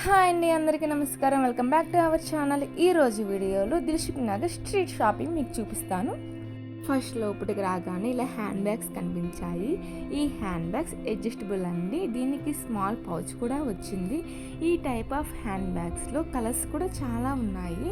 Hi అండి, అందరికీ నమస్కారం. Welcome back to our channel. ఈరోజు వీడియోలో దిల్సుఖ్ నగర్ స్ట్రీట్ షాపింగ్ మీకు చూపిస్తాను. ఫస్ట్ లోపలికి రాగానే ఇలా హ్యాండ్ బ్యాగ్స్ కనిపించాయి. ఈ హ్యాండ్ బ్యాగ్స్ అడ్జస్టబుల్ అండి. దీనికి స్మాల్ పౌచ్ కూడా వచ్చింది. ఈ టైప్ ఆఫ్ హ్యాండ్ బ్యాగ్స్లో కలర్స్ కూడా చాలా ఉన్నాయి.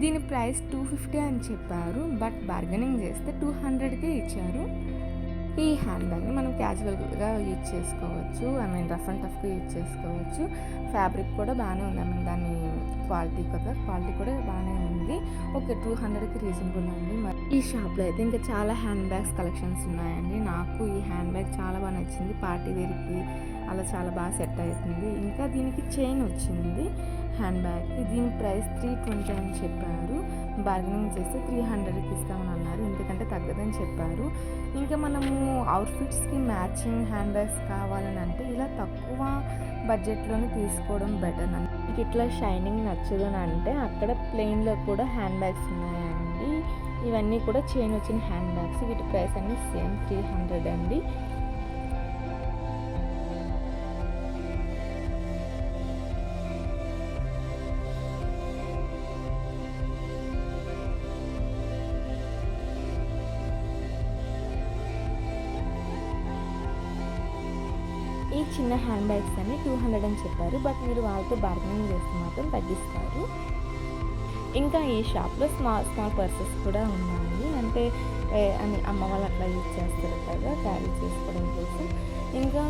దీని ప్రైస్ 250 అని చెప్పారు, బట్ బార్గెనింగ్ చేస్తే 200కే ఇచ్చారు. ఈ హ్యాండ్ బ్యాగ్ని మనం క్యాజువల్గా యూజ్ చేసుకోవచ్చు. రఫ్ అండ్ టఫ్గా యూజ్ చేసుకోవచ్చు. ఫ్యాబ్రిక్ కూడా బాగానే ఉంది. దాని క్వాలిటీ కూడా బాగానే ఉంది. ఓకే, 200కి రీజనబుల్ అండి. మరి ఈ షాప్లో అయితే ఇంకా చాలా హ్యాండ్ బ్యాగ్స్ కలెక్షన్స్ ఉన్నాయండి. నాకు ఈ హ్యాండ్ బ్యాగ్ చాలా బాగా నచ్చింది. పార్టీ వేర్కి అలా చాలా బాగా సెట్ అవుతుంది. ఇంకా దీనికి చైన్ వచ్చింది హ్యాండ్ బ్యాగ్కి. దీని ప్రైస్ 320 అని చెప్పారు. బార్గెనింగ్ చేస్తే 300కి ఇస్తామని అన్నారు. ఇంతకంటే తగ్గదని చెప్పారు. ఇంకా మనము అవుట్ఫిట్స్కి మ్యాచింగ్ హ్యాండ్ బ్యాగ్స్ కావాలని అంటే ఇలా తక్కువ బడ్జెట్లోనే తీసుకోవడం బెటర్ అని. మీకు ఇట్లా షైనింగ్ నచ్చదు అని అంటే అక్కడ ప్లెయిన్లో కూడా హ్యాండ్ బ్యాగ్స్ ఉన్నాయండి. ఇవన్నీ కూడా చైన్ వచ్చిన హ్యాండ్ బ్యాగ్స్. వీటి ప్రైస్ అన్ని సేమ్ 300 అండి. ఈ చిన్న హ్యాండ్ బ్యాగ్స్ అన్ని 200 అని చెప్పారు, బట్ మీరు వాళ్ళతో బార్గెనింగ్ చేస్తే మాత్రం తగ్గిస్తారు. ఇంకా ఈ షాప్లో స్మాల్ పర్సెస్ కూడా ఉన్నాయి. అంటే అమ్మ వాళ్ళు అట్లా యూజ్ చేస్తారు కదా, క్యారీ చేసుకోవడం కోసం. ఇంకా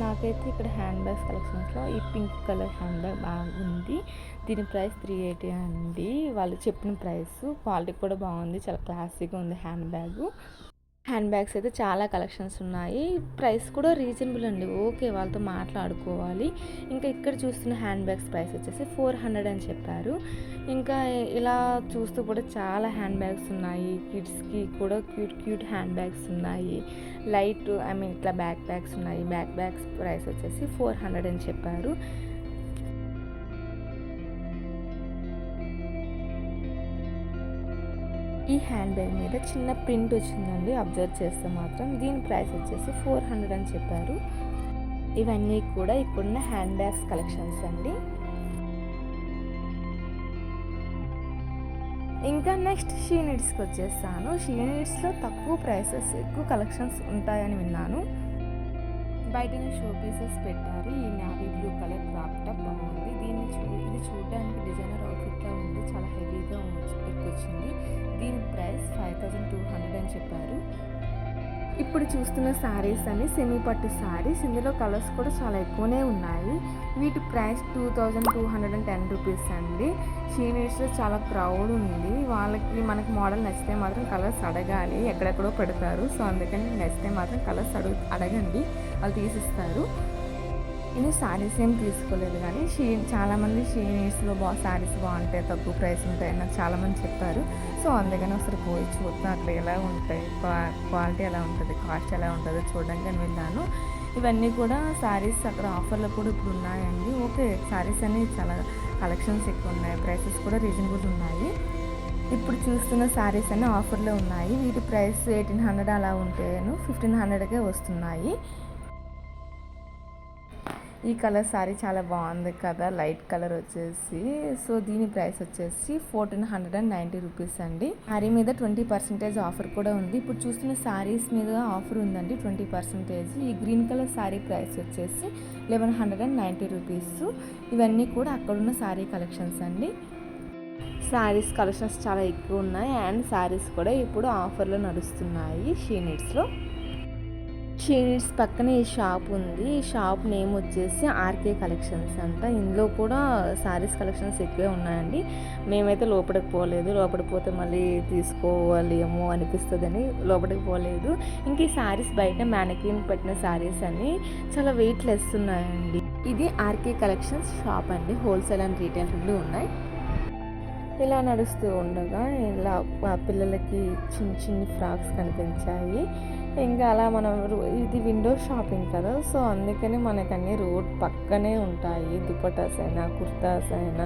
నాకైతే ఇక్కడ హ్యాండ్ బ్యాగ్స్ కలెక్షన్స్లో ఈ పింక్ కలర్ హ్యాండ్ బ్యాగ్ బాగుంది. దీని ప్రైస్ 380 అండి. వాళ్ళు చెప్పిన ప్రైస్. క్వాలిటీ కూడా బాగుంది, చాలా క్లాసీగా ఉంది హ్యాండ్ బ్యాగు. హ్యాండ్ బ్యాగ్స్ అయితే చాలా కలెక్షన్స్ ఉన్నాయి. ప్రైస్ కూడా రీజనబుల్ అండి. ఓకే, వాళ్ళతో మాట్లాడుకోవాలి. ఇంకా ఇక్కడ చూస్తున్న హ్యాండ్ బ్యాగ్స్ ప్రైస్ వచ్చేసి 400 అని చెప్పారు. ఇంకా ఇలా చూస్తూ కూడా చాలా హ్యాండ్ బ్యాగ్స్ ఉన్నాయి. కిడ్స్కి కూడా క్యూట్ హ్యాండ్ బ్యాగ్స్ ఉన్నాయి. లైట్ ఇట్లా బ్యాగ్స్ ఉన్నాయి. బ్యాగ్స్ ప్రైస్ వచ్చేసి 400 అని చెప్పారు. ఈ హ్యాండ్ బ్యాగ్ మీద చిన్న ప్రింట్ వచ్చిందండి, అబ్జర్వ్ చేస్తే మాత్రం. దీని ప్రైస్ వచ్చేసి 400 అని చెప్పారు. ఇవన్నీ కూడా ఇక్కడున్న హ్యాండ్ బ్యాగ్స్ కలెక్షన్స్ అండి. ఇంకా నెక్స్ట్ షీ నీడ్స్కి వచ్చేస్తాను. షీ నీడ్స్లో తక్కువ ప్రైసెస్, ఎక్కువ కలెక్షన్స్ ఉంటాయని విన్నాను. బయట షో పీసెస్ పెట్టారు. ఈ navy blue colour crop top బాగుంది. ఇది చూడడానికి డిజైనర్ అవుట్ఫిట్లా ఉంది. చాలా హెవీగా వచ్చింది. దీని ప్రైస్ 5200 అని చెప్పారు. ఇప్పుడు చూస్తున్న శారీస్ అన్ని సెమీ పట్టు శారీస్. ఇందులో కలర్స్ కూడా చాలా ఎక్కువనే ఉన్నాయి. వీటి ప్రైస్ 2210 రూపీస్ అండి. షీనీడ్స్లో చాలా క్రౌడ్ ఉంది. మనకి మోడల్ నచ్చితే మాత్రం కలర్స్ అడగాలి. ఎక్కడెక్కడో పెడతారు. సో అందుకని నచ్చితే మాత్రం కలర్స్ అడగండి, వాళ్ళు తీసిస్తారు. నేను శారీస్ ఏం తీసుకోలేదు, కానీ చాలామంది షీనీడ్స్లో శారీస్ బాగుంటాయి, తక్కువ ప్రైస్ ఉంటాయి నాకు చాలామంది చెప్పారు. సో అందుకని ఒకసారి పోయి చూద్దాం అట్లా ఎలా ఉంటాయి, క్వాలిటీ ఎలా ఉంటుంది, కాస్ట్ ఎలా ఉంటుందో చూడడానికి అని వెళ్ళాను. ఇవన్నీ కూడా శారీస్ అక్కడ ఆఫర్లో కూడా ఇప్పుడు ఉన్నాయండి. ఓకే, శారీస్ అన్ని చాలా కలెక్షన్స్ ఎక్కువ ఉన్నాయి. ప్రైసెస్ కూడా రీజనబుల్ ఉన్నాయి. ఇప్పుడు చూస్తున్న శారీస్ అన్ని ఆఫర్లో ఉన్నాయి. వీటి ప్రైస్ 1800 అలా ఉంటేను 1500కే వస్తున్నాయి. ఈ కలర్ శారీ చాలా బాగుంది కదా, లైట్ కలర్ వచ్చేసి. సో దీని ప్రైస్ వచ్చేసి 1490 రూపీస్ అండి. శారీ మీద 20% ఆఫర్ కూడా ఉంది. ఇప్పుడు చూస్తున్న శారీస్ మీద ఆఫర్ ఉందండి, 20%. ఈ గ్రీన్ కలర్ శారీ ప్రైస్ వచ్చేసి 1190 రూపీస్. ఇవన్నీ కూడా అక్కడున్న శారీ కలెక్షన్స్ అండి. శారీస్ కలెక్షన్స్ చాలా ఎక్కువ ఉన్నాయి. అండ్ శారీస్ కూడా ఇప్పుడు ఆఫర్లో నడుస్తున్నాయి షీ నీడ్స్లో. షీ నీడ్స్ పక్కనే ఈ షాప్ ఉంది. ఈ షాప్ నేమ్ వచ్చేసి ఆర్కే కలెక్షన్స్ అంట. ఇందులో కూడా శారీస్ కలెక్షన్స్ ఎక్కువే ఉన్నాయండి. మేమైతే లోపలికి పోలేదు. లోపలికి పోతే మళ్ళీ తీసుకోవాలి ఏమో అనిపిస్తుందని లోపలికి పోలేదు. ఇంక ఈ శారీస్ బయట మ్యానక్విన్ పెట్టిన శారీస్ అన్ని చాలా వెయిట్ లెస్ ఉన్నాయండి. ఇది ఆర్కే కలెక్షన్స్ షాప్ అండి. హోల్సేల్ అండ్ రీటైల్ రెండు ఉన్నాయి. ఇలా నడుస్తూ ఉండగా ఇలా పిల్లలకి చిన్న ఫ్రాక్స్ కనిపించాయి. ఇంకా అలా ఇది విండో షాపింగ్ కదా, సో అందుకని మనకు అన్ని రోడ్ పక్కనే ఉంటాయి. దుపటాస్ అయినా, కుర్తాస్ అయినా,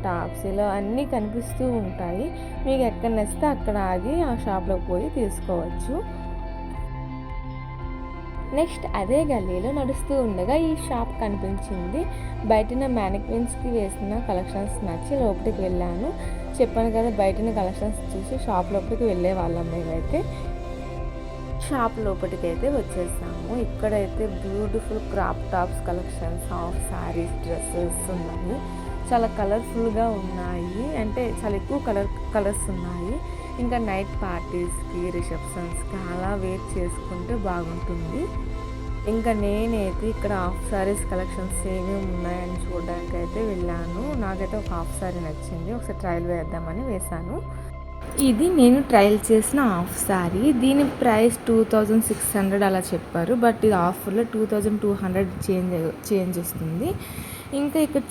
టాప్స్ ఇలా అన్నీ కనిపిస్తూ ఉంటాయి. మీకు ఎక్కడ నచ్చితే అక్కడ ఆగి ఆ షాప్లోకి పోయి తీసుకోవచ్చు. నెక్స్ట్ అదే గల్లీలో నడుస్తూ ఉండగా ఈ షాప్ కనిపించింది. బయటన మ్యానిక్విన్స్కి వేసిన కలెక్షన్స్ నచ్చి లోపలికి వెళ్ళాను. చెప్పాను కదా, బయటన కలెక్షన్స్ చూసి షాప్ లోపలికి వెళ్ళే వాళ్ళం మేమైతే. షాప్ లోపలికి అయితే వచ్చేసాము. ఇక్కడైతే beautiful crop tops collections, half saris, dresses ఉన్నాయి. చాలా కలర్ఫుల్గా ఉన్నాయి, అంటే చాలా ఎక్కువ కలర్స్ ఉన్నాయి. ఇంకా నైట్ పార్టీస్కి, రిసెప్షన్స్కి అలా వేర్ చేసుకుంటే బాగుంటుంది. ఇంకా నేనైతే ఇక్కడ హాఫ్ శారీస్ కలెక్షన్స్ ఏమేమి ఉన్నాయని చూడడానికి అయితే వెళ్ళాను. నాకైతే ఒక హాఫ్ శారీ నచ్చింది, ఒకసారి ట్రయల్ వేద్దామని వేశాను. ఇది నేను ట్రయల్ చేసిన హాఫ్ శారీ. దీని ప్రైస్ 2600 అలా చెప్పారు, బట్ ఇది ఆఫర్లో 2200 చేంజ్ వస్తుంది. ఇంకా ఇక్కడ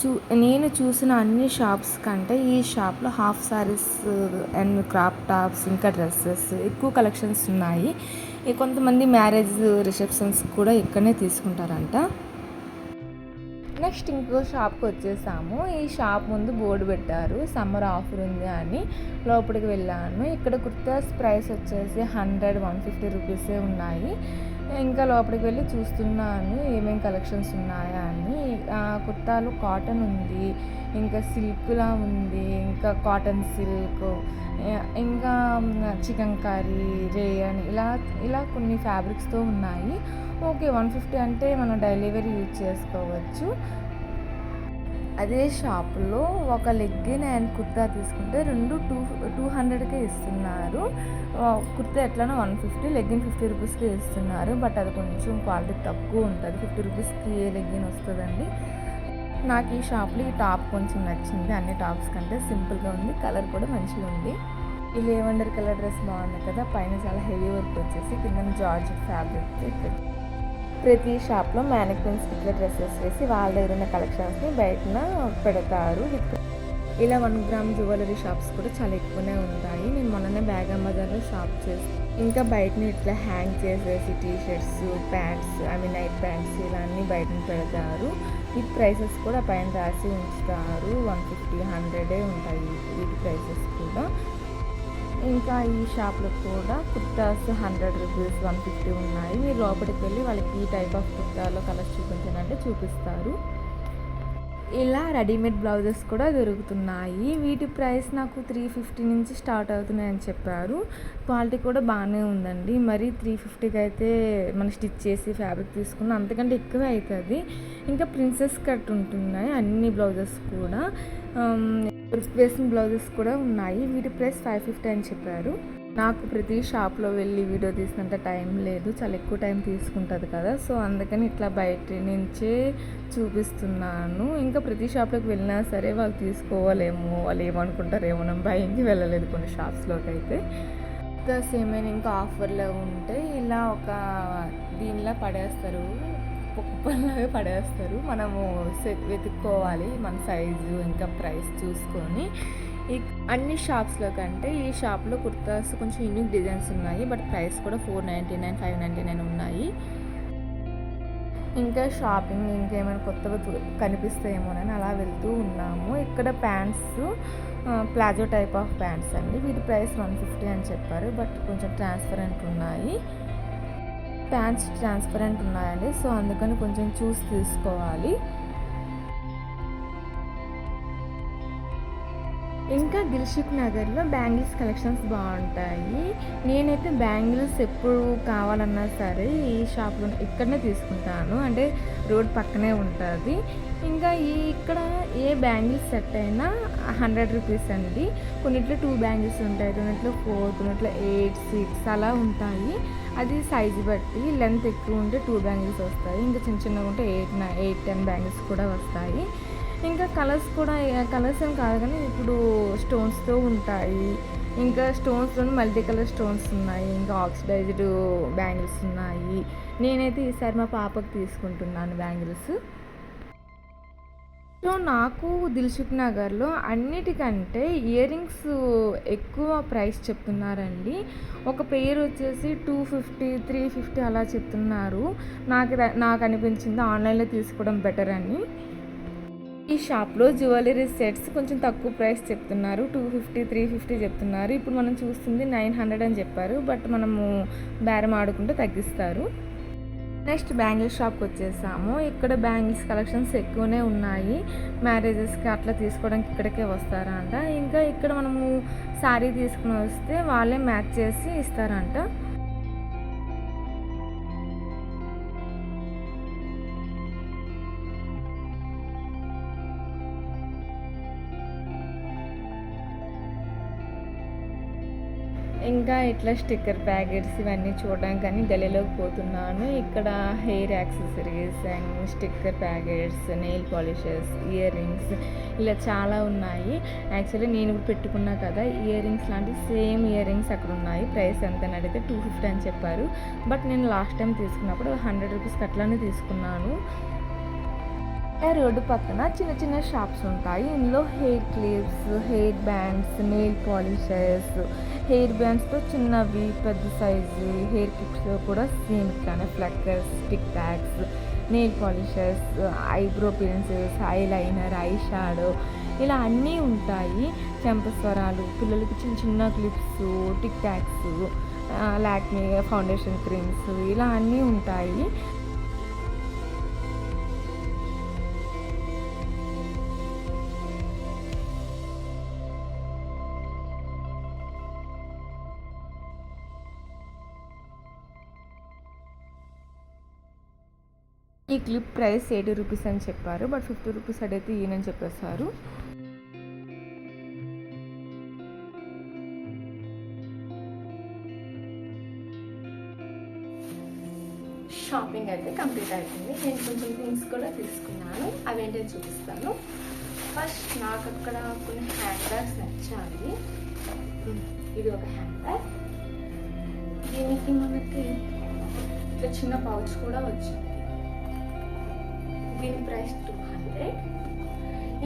నేను చూసిన అన్ని షాప్స్ కంటే ఈ షాప్లో half saris and crop tops ఇంకా డ్రెస్సెస్ ఎక్కువ కలెక్షన్స్ ఉన్నాయి. కొంతమంది మ్యారేజ్ రిసెప్షన్స్ కూడా ఇక్కడనే తీసుకుంటారంట. నెక్స్ట్ ఇంకో షాప్కి వచ్చేసాము. ఈ షాప్ ముందు బోర్డు పెట్టారు, సమ్మర్ ఆఫర్ ఉంది అని. లోపలికి వెళ్ళాను. ఇక్కడ కుర్తాస్ ప్రైస్ వచ్చేసి 150 రూపీసే ఉన్నాయి. ఇంకా లోపలికి వెళ్ళి చూస్తున్నాను ఏమేమి కలెక్షన్స్ ఉన్నాయా అని. కుర్తాలు కాటన్ ఉంది, ఇంకా సిల్క్లా ఉంది, ఇంకా కాటన్ సిల్క్, ఇంకా చికెన్ కర్రీ, రేయన్, ఇలా కొన్ని ఫ్యాబ్రిక్స్తో ఉన్నాయి. ఓకే, 150 అంటే మనం డైలీ వేర్ యూజ్ చేసుకోవచ్చు. అదే షాప్లో ఒక లెగ్గిన్ అండ్ కుర్తా తీసుకుంటే 200కే ఇస్తున్నారు. కుర్తా ఎట్లనో 150, లెగ్గిన్ 50 రూపీస్కి ఇస్తున్నారు. బట్ అది కొంచెం క్వాలిటీ తక్కువ ఉంటుంది. 50 రూపీస్కి ఏ లెగ్గిన్ వస్తుందండి. నాకు ఈ షాప్లో ఈ టాప్ కొంచెం నచ్చింది. అన్ని టాప్స్ కంటే సింపుల్గా ఉంది, కలర్ కూడా మంచిగా ఉంది. ఈ లేవెండర్ కలర్ డ్రెస్ బాగుంది కదా, పైన చాలా హెవీ వర్క్ వచ్చేసి కింద జార్జెట్ ఫ్యాబ్రిక్. ప్రతి షాప్లో మ్యానిక్విన్స్ ఇట్లా డ్రెస్సెస్ వేసి వాళ్ళ దగ్గర ఉన్న కలెక్షన్స్ని బయటన పెడతారు. ఇలా 1 గ్రామ్ జ్యువెలరీ షాప్స్ కూడా చాలా ఎక్కువనే ఉంటాయి. నేను మొన్ననే బేగం బజార్లో షాప్ చేసి ఇంకా బయటని ఇట్లా హ్యాంగ్ చేసేసి టీషర్ట్స్, ప్యాంట్స్, నైట్ ప్యాంట్స్ ఇలా అన్నీ బయటని పెడతారు. వీటి ప్రైసెస్ కూడా పైన రాసి ఉంచుతారు. 150, 100 ఉంటాయి వీటి ప్రైసెస్ కూడా. ఇంకా ఈ షాప్లో కూడా కుర్తాస్ 100 రూపీస్, 150 ఉన్నాయి. మీరు లోపలికి వెళ్ళి వాళ్ళకి ఈ టైప్ ఆఫ్ కుర్తాలో కలర్స్ చూపించాలంటే చూపిస్తారు. ఇలా రెడీమేడ్ బ్లౌజెస్ కూడా దొరుకుతున్నాయి. వీటి ప్రైస్ నాకు 350 నుంచి స్టార్ట్ అవుతున్నాయని చెప్పారు. క్వాలిటీ కూడా బాగానే ఉందండి. మరి 350కి అయితే మనం స్టిచ్ చేసి ఫ్యాబ్రిక్ తీసుకున్న అంతకంటే ఎక్కువే అవుతుంది. ఇంకా ప్రిన్సెస్ కట్ ఉంటున్నాయి అన్ని బ్లౌజెస్ కూడా. వేసిన బ్లౌజెస్ కూడా ఉన్నాయి. వీటి ప్రైస్ 550 అని చెప్పారు. నాకు ప్రతి షాప్లో వెళ్ళి వీడియో తీసినంత టైం లేదు, చాలా ఎక్కువ టైం తీసుకుంటుంది కదా. సో అందుకని ఇట్లా బయట నుంచే చూపిస్తున్నాను. ఇంకా ప్రతి షాప్లోకి వెళ్ళినా సరే వాళ్ళు తీసుకోవాలేమో, వాళ్ళు ఏమనుకుంటారేమో, నేను భయంకి వెళ్ళలేదు కొన్ని షాప్స్లోకి అయితే. ప్లస్ ఏమైనా ఇంకా ఆఫర్లో ఉంటే ఇలా ఒక దీనిలా పడేస్తారు, కుప్పల్లాగా పడేస్తారు. మనము వెతుక్కోవాలి మన సైజు ఇంకా ప్రైస్ చూసుకొని. అన్ని షాప్స్లో కంటే ఈ షాప్లో కుర్తాస్ కొంచెం యూనిక్ డిజైన్స్ ఉన్నాయి, బట్ ప్రైస్ కూడా 499, 599 ఉన్నాయి. ఇంకా షాపింగ్ ఇంకేమైనా కొత్తగా కనిపిస్తాయేమోనని అలా వెళ్తూ ఉన్నాము. ఇక్కడ pants, palazzo type of pants అండి. వీటి ప్రైస్ 150 అని చెప్పారు, బట్ కొంచెం ట్రాన్స్పరెంట్ ఉన్నాయి. ప్యాంట్స్ ట్రాన్స్పరెంట్ ఉన్నాయండి, సో అందుకని కొంచెం చూసి తీసుకోవాలి. ఇంకా దిల్సుఖ్ నగర్లో బ్యాంగిల్స్ కలెక్షన్స్ బాగుంటాయి. నేనైతే బ్యాంగిల్స్ ఎప్పుడు కావాలన్నా సరే ఈ షాప్లో ఇక్కడనే తీసుకుంటాను, అంటే రోడ్ పక్కనే ఉంటుంది. ఇంకా ఇక్కడ ఏ బ్యాంగిల్స్ సెట్ అయినా 100 రూపీస్ అండి. కొన్నిట్లో 2 బ్యాంగిల్స్ ఉంటాయి, కొన్నిట్లో 4, కొన్నిట్లో 8, 6 అలా ఉంటాయి. అది సైజు బట్టి లెంత్ ఎక్కువ ఉంటే 2 బ్యాంగిల్స్ వస్తాయి, ఇంకా చిన్న చిన్నగా ఉంటే 8, 10 బ్యాంగిల్స్ కూడా వస్తాయి. ఇంకా కలర్స్ కూడా కలర్స్ ఏం కాదు కానీ ఇప్పుడు స్టోన్స్తో ఉంటాయి. ఇంకా స్టోన్స్లోనే మల్టీ కలర్ స్టోన్స్ ఉన్నాయి. ఇంకా ఆక్సిడైజ్డ్ బ్యాంగిల్స్ ఉన్నాయి. నేనైతే ఈసారి మా పాపకు తీసుకుంటున్నాను బ్యాంగిల్స్. సో నాకు దిల్సుఖ్ నగర్లో అన్నిటికంటే ఇయర్ రింగ్స్ ఎక్కువ ప్రైస్ చెప్తున్నారండి. ఒక పెయిర్ వచ్చేసి 250, 350 అలా చెప్తున్నారు. నాకు అనిపించింది ఆన్లైన్లో తీసుకోవడం బెటర్ అని. ఈ షాప్లో జ్యువెలరీ సెట్స్ కొంచెం తక్కువ ప్రైస్ చెప్తున్నారు, 250, 350 చెప్తున్నారు. ఇప్పుడు మనం చూస్తుంది 900 అని చెప్పారు, బట్ మనము బేరం ఆడుకుంటే తగ్గిస్తారు. నెక్స్ట్ బ్యాంగిల్స్ షాప్కి వచ్చేసాము. ఇక్కడ బ్యాంగిల్స్ కలెక్షన్స్ ఎక్కువనే ఉన్నాయి. మ్యారేజెస్కి అట్లా తీసుకోవడానికి ఇక్కడికే వస్తారంట. ఇంకా ఇక్కడ మనము శారీ తీసుకుని వస్తే వాళ్ళే మ్యాచ్ చేసి ఇస్తారంట. ఇంకా ఇట్లా స్టిక్కర్ ప్యాకెట్స్ ఇవన్నీ చూడడానికి కానీ గలీలోకి పోతున్నాను. ఇక్కడ hair accessories and sticker packets, nail polishes, ear rings ఇలా చాలా ఉన్నాయి. యాక్చువల్లీ నేను ఇప్పుడు పెట్టుకున్నా కదా ఇయర్ రింగ్స్ లాంటి సేమ్ ఇయర్ రింగ్స్ అక్కడ ఉన్నాయి. ప్రైస్ ఎంత అని అడిగితే 250 అని చెప్పారు. బట్ నేను లాస్ట్ టైం తీసుకున్నప్పుడు 100 రూపీస్కి అట్లానే తీసుకున్నాను. రోడ్డు పక్కన చిన్న చిన్న షాప్స్ ఉంటాయి. ఇందులో hair clips, hair bands, nail polishes, hair బ్యాండ్స్తో చిన్నవి, పెద్ద సైజు, హెయిర్ క్లిప్స్లో కూడా సేమ్ కానీ pluckers, tic tacs, nail polishes, eyebrow pencils, eye liner, eye shadow ఇలా అన్నీ ఉంటాయి. చెంపస్వరాలు, పిల్లలకి చిన్న చిన్న clips, tic tacs, Lakme foundation creams ఇలా అన్నీ ఉంటాయి. ఈ క్లిప్ ప్రైస్ 80 రూపీస్ అని చెప్పారు. బట్ 50 రూపీస్ అడిగితే ఈయనని చెప్పేశారు. షాపింగ్ అయితే కంప్లీట్ అయిపోయింది. నేను కొంచెం థింగ్స్ కూడా తీసుకున్నాను. అవేంటో చూపిస్తాను. ఫస్ట్ నాకు అక్కడ కొన్ని హ్యాండ్ బ్యాగ్స్ నచ్చాయి. ఇది ఒక హ్యాండ్ బ్యాగ్. దీనికి మనకి ఇట్లా చిన్న పౌచ్ కూడా వచ్చింది. దీని ప్రైస్ 200.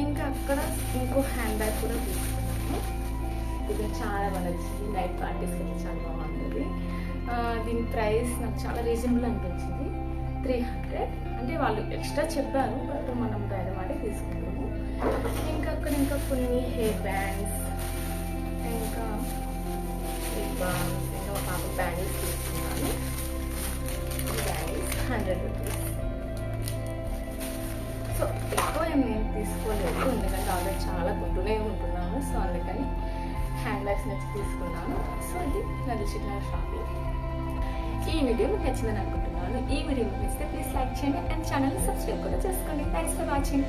ఇంకా అక్కడ ఇంకో హ్యాండ్ బ్యాగ్ కూడా తీసుకున్నాను. ఇది చాలా బాగా నచ్చింది. నైట్ పార్టీస్కి అయితే చాలా బాగుంటుంది. దీని ప్రైస్ నాకు చాలా రీజనబుల్ అనిపించింది. 300. అంటే వాళ్ళు ఎక్స్ట్రా చెప్పారు, బట్ మనం బయటమాటే తీసుకున్నాము. ఇంకా అక్కడ ఇంకా కొన్ని హెయిర్ బ్యాండ్స్, ఇంకా ఒక బ్యాంగిల్స్ తీసుకున్నాను. Bangles 100 rupees. సో ఎక్కువ నేను తీసుకోలేదు, ఎందుకంటే ఆల్రెడీ చాలా కొంటూనే ఉంటున్నాను. సో అందుకని హ్యాండ్ బ్యాగ్స్ నచ్చి తీసుకున్నాను. సో ఇది నా దిల్షుక్ షాపింగ్. ఈ వీడియో మీకు నచ్చిందని అనుకుంటున్నాను. ఈ వీడియో మీకు నచ్చితే ప్లీజ్ లైక్ చేయండి అండ్ ఛానల్ని సబ్స్క్రైబ్ కూడా చేసుకోండి. Thanks for watching.